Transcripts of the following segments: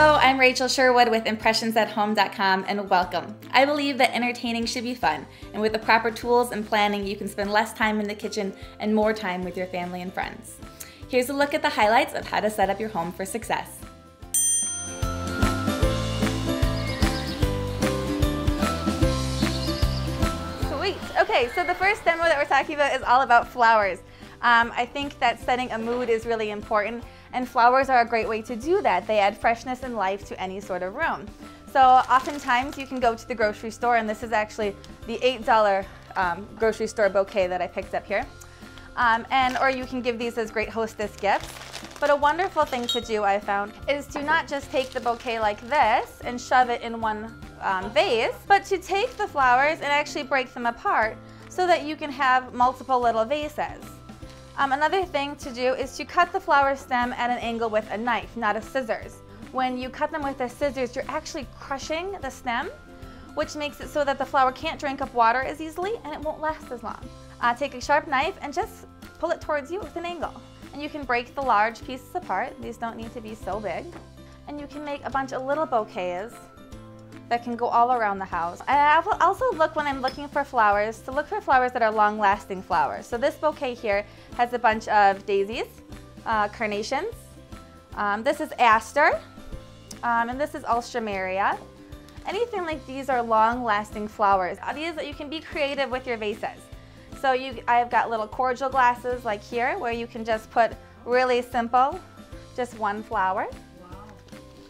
Hello, I'm Rachel Sherwood with ImpressionsAtHome.com and welcome. I believe that entertaining should be fun, and with the proper tools and planning, you can spend less time in the kitchen and more time with your family and friends. Here's a look at the highlights of how to set up your home for success. Sweet. Okay, so the first demo that we're talking about is all about flowers. I think that setting a mood is really important, and flowers are a great way to do that. They add freshness and life to any sort of room. So oftentimes you can go to the grocery store, and this is actually the $8 grocery store bouquet that I picked up here. Or you can give these as great hostess gifts. But a wonderful thing to do, I found, is to not just take the bouquet like this and shove it in one vase, but to take the flowers and actually break them apart so that you can have multiple little vases. Another thing to do is to cut the flower stem at an angle with a knife, not a scissors. When you cut them with the scissors, you're actually crushing the stem, which makes it so that the flower can't drink up water as easily and it won't last as long. Take a sharp knife and just pull it towards you with an angle. And you can break the large pieces apart. These don't need to be so big. And you can make a bunch of little bouquets that can go all around the house. And I will also look, when I'm looking for flowers, to look for flowers that are long-lasting flowers. So this bouquet here has a bunch of daisies, carnations. This is aster, and this is alstroemeria. Anything like these are long-lasting flowers. These, you can be creative with your vases. So I've got little cordial glasses like here, where you can just put really simple, just one flower.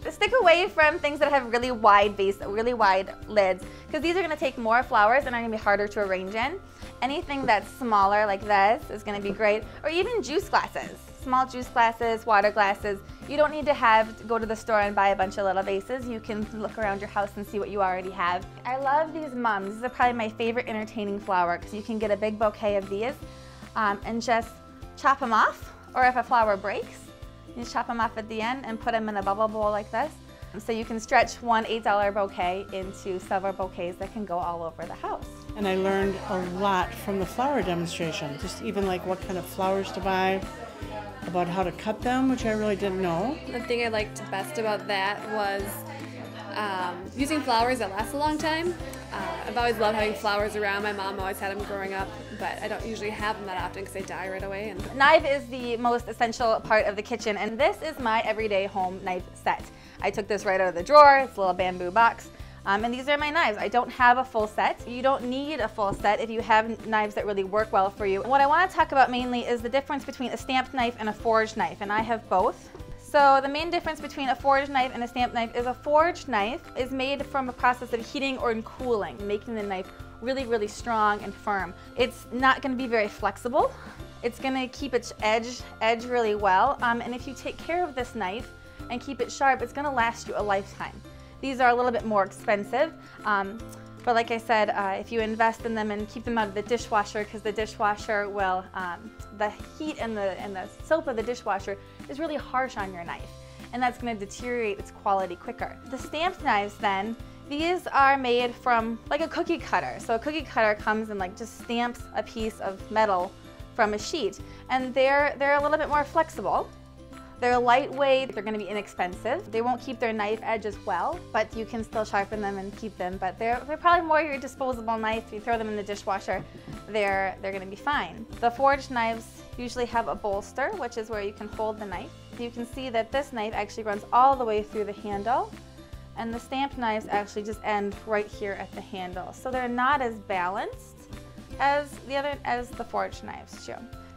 Stick away from things that have really wide lids, because these are going to take more flowers and are going to be harder to arrange in. Anything that's smaller like this is going to be great, or even juice glasses. Small juice glasses, water glasses. You don't need to go to the store and buy a bunch of little vases. You can look around your house and see what you already have. I love these mums. These are probably my favorite entertaining flower, because you can get a big bouquet of these and just chop them off, or if a flower breaks, you chop them off at the end and put them in a bubble bowl like this. So you can stretch one $8 bouquet into several bouquets that can go all over the house. And I learned a lot from the flower demonstration, just even like what kind of flowers to buy, about how to cut them, which I really didn't know. The thing I liked best about that was using flowers that last a long time. I've always loved having flowers around. My mom always had them growing up, but I don't usually have them that often because they die right away. Knife is the most essential part of the kitchen, and this is my everyday home knife set. I took this right out of the drawer. It's a little bamboo box. And these are my knives. I don't have a full set. You don't need a full set if you have knives that really work well for you. What I want to talk about mainly is the difference between a stamped knife and a forged knife, and I have both. So the main difference between a forged knife and a stamped knife is a forged knife is made from a process of heating or cooling, making the knife really, really strong and firm. It's not going to be very flexible. It's going to keep its edge really well. And if you take care of this knife and keep it sharp, it's going to last you a lifetime. These are a little bit more expensive, but like I said, if you invest in them and keep them out of the dishwasher, because the dishwasher will, the heat and the soap of the dishwasher is really harsh on your knife, and that's going to deteriorate its quality quicker. The stamped knives then, these are made from like a cookie cutter. So a cookie cutter comes and like just stamps a piece of metal from a sheet, and they're a little bit more flexible. They're lightweight, they're going to be inexpensive. They won't keep their knife edge as well, but you can still sharpen them and keep them. But they're probably more your disposable knife. If you throw them in the dishwasher, they're going to be fine. The forged knives usually have a bolster, which is where you can hold the knife. You can see that this knife actually runs all the way through the handle, and the stamped knives actually just end right here at the handle. So they're not as balanced as the forged knives too.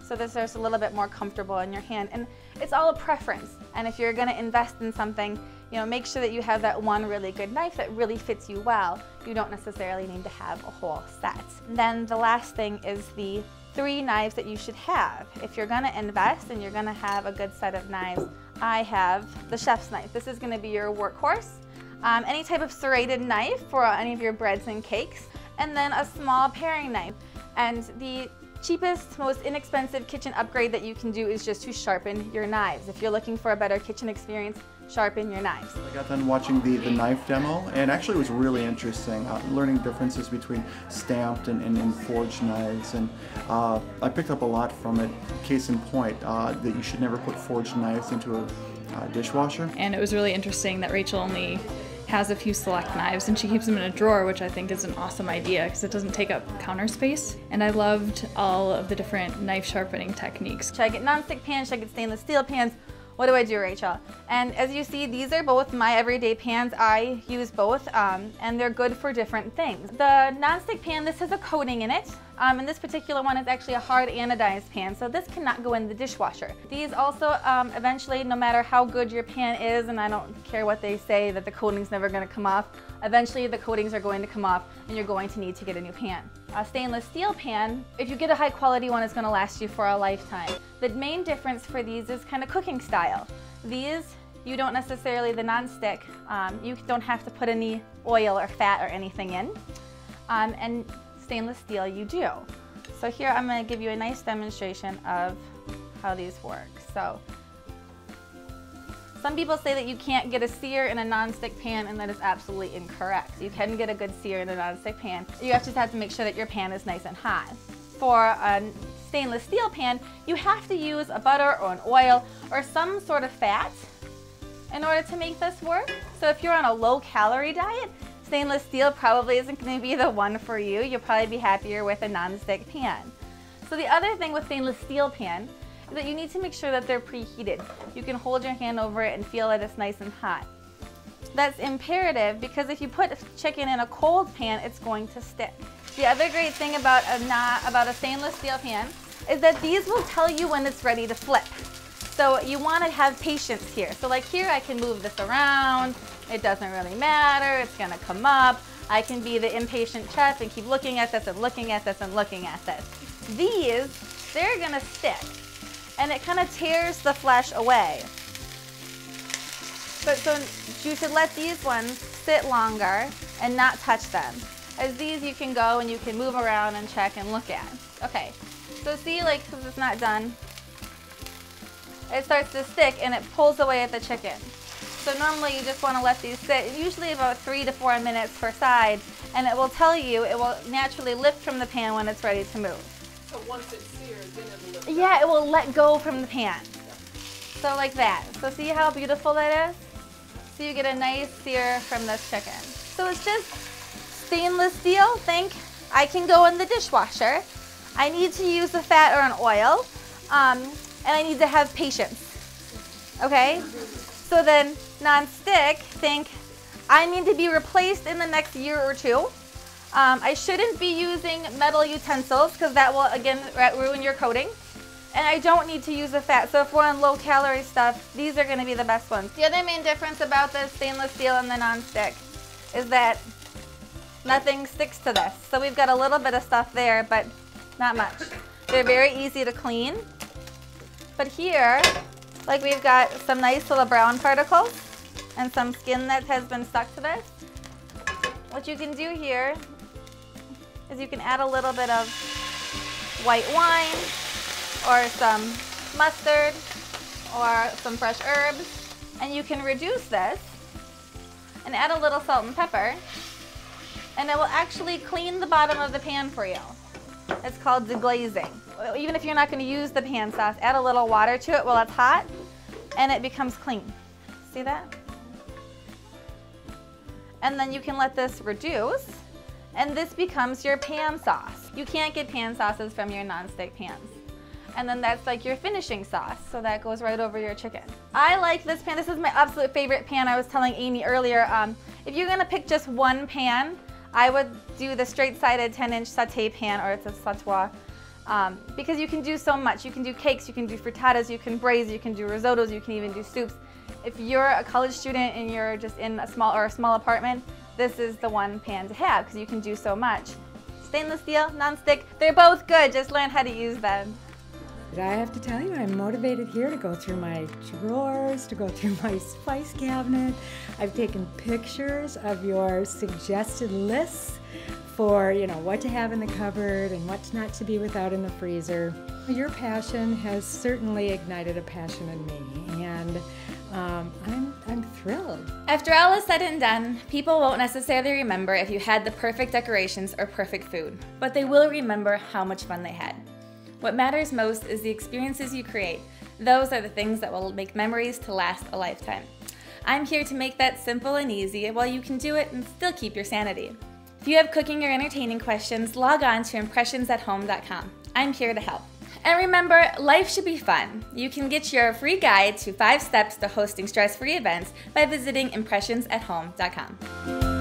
So this is a little bit more comfortable in your hand, and it's all a preference. And if you're going to invest in something, you know, make sure that you have that one really good knife that really fits you well. You don't necessarily need to have a whole set. And then the last thing is the 3 knives that you should have. If you're going to invest and you're going to have a good set of knives, I have the chef's knife. This is going to be your workhorse. Any type of serrated knife for any of your breads and cakes, and then a small paring knife. And the cheapest, most inexpensive kitchen upgrade that you can do is just to sharpen your knives. If you're looking for a better kitchen experience, sharpen your knives. I got done watching the knife demo, and actually it was really interesting, learning differences between stamped and forged knives, and I picked up a lot from it. Case in point, that you should never put forged knives into dishwasher. And it was really interesting that Rachel only has a few select knives and she keeps them in a drawer, which I think is an awesome idea because it doesn't take up counter space. And I loved all of the different knife sharpening techniques. Should I get nonstick pans? Should I get stainless steel pans? What do I do, Rachel? And as you see, these are both my everyday pans. I use both, and they're good for different things. The nonstick pan, this has a coating in it, and this particular one is actually a hard anodized pan, so this cannot go in the dishwasher. These also, eventually, no matter how good your pan is, and I don't care what they say that the coating's never gonna come off, eventually the coatings are going to come off and you're going to need to get a new pan. A stainless steel pan, if you get a high quality one, it's gonna last you for a lifetime. The main difference for these is kind of cooking style. These, you don't necessarily, the non-stick, you don't have to put any oil or fat or anything in. And stainless steel, you do. So here I'm gonna give you a nice demonstration of how these work. So, some people say that you can't get a sear in a non-stick pan, and that is absolutely incorrect. You can get a good sear in a non-stick pan. You just have to make sure that your pan is nice and hot. For a stainless steel pan, you have to use a butter or an oil or some sort of fat in order to make this work. So if you're on a low-calorie diet, stainless steel probably isn't going to be the one for you. You'll probably be happier with a non-stick pan. So the other thing with stainless steel pan is that you need to make sure that they're preheated. You can hold your hand over it and feel that it's nice and hot. That's imperative because if you put chicken in a cold pan, it's going to stick. The other great thing about a stainless steel pan is that these will tell you when it's ready to flip. So you want to have patience here. So like here, I can move this around. It doesn't really matter. It's going to come up. I can be the impatient chef and keep looking at this and looking at this and looking at this. These, they're going to stick. And it kind of tears the flesh away. But so you should let these ones sit longer and not touch them. As these you can go and you can move around and check and look at. Okay, so see, like, because it's not done, it starts to stick and it pulls away at the chicken. So normally you just want to let these sit, usually about 3 to 4 minutes per side, and it will tell you, it will naturally lift from the pan when it's ready to move. So once it's seared, then it'll lift. Yeah, it will let go from the pan. So like that. So see how beautiful that is? So you get a nice sear from this chicken. So it's just stainless steel. Think I can go in the dishwasher. I need to use a fat or an oil, and I need to have patience. Okay? So then non-stick, think I need to be replaced in the next year or two. I shouldn't be using metal utensils because that will, again, ruin your coating. And I don't need to use the fat. So if we're on low-calorie stuff, these are going to be the best ones. The other main difference about the stainless steel and the non-stick is that nothing sticks to this. So we've got a little bit of stuff there, but not much. They're very easy to clean. But here, like, we've got some nice little brown particles and some skin that has been stuck to this. What you can do here is you can add a little bit of white wine or some mustard or some fresh herbs, and you can reduce this and add a little salt and pepper, and it will actually clean the bottom of the pan for you. It's called deglazing. Even if you're not going to use the pan sauce, add a little water to it while it's hot, and it becomes clean. See that? And then you can let this reduce, and this becomes your pan sauce. You can't get pan sauces from your non-stick pans. And then that's like your finishing sauce, so that goes right over your chicken. I like this pan. This is my absolute favorite pan. I was telling Amy earlier, if you're gonna pick just one pan, I would do the straight-sided 10-inch sauté pan, or it's a sautoir, because you can do so much. You can do cakes, you can do frittatas, you can braise, you can do risottos, you can even do soups. If you're a college student and you're just in a small apartment, this is the one pan to have because you can do so much. Stainless steel, non-stick, they're both good. Just learn how to use them. I have to tell you, I'm motivated here to go through my drawers, to go through my spice cabinet. I've taken pictures of your suggested lists for, you know, what to have in the cupboard and what not to be without in the freezer. Your passion has certainly ignited a passion in me, and I'm thrilled. After all is said and done, people won't necessarily remember if you had the perfect decorations or perfect food, but they will remember how much fun they had. What matters most is the experiences you create, Those are the things that will make memories to last a lifetime. I'm here to make that simple and easy while you can do it and still keep your sanity. If you have cooking or entertaining questions, log on to impressionsathome.com. I'm here to help. And remember, life should be fun. You can get your free guide to 5 steps to hosting stress-free events by visiting impressionsathome.com.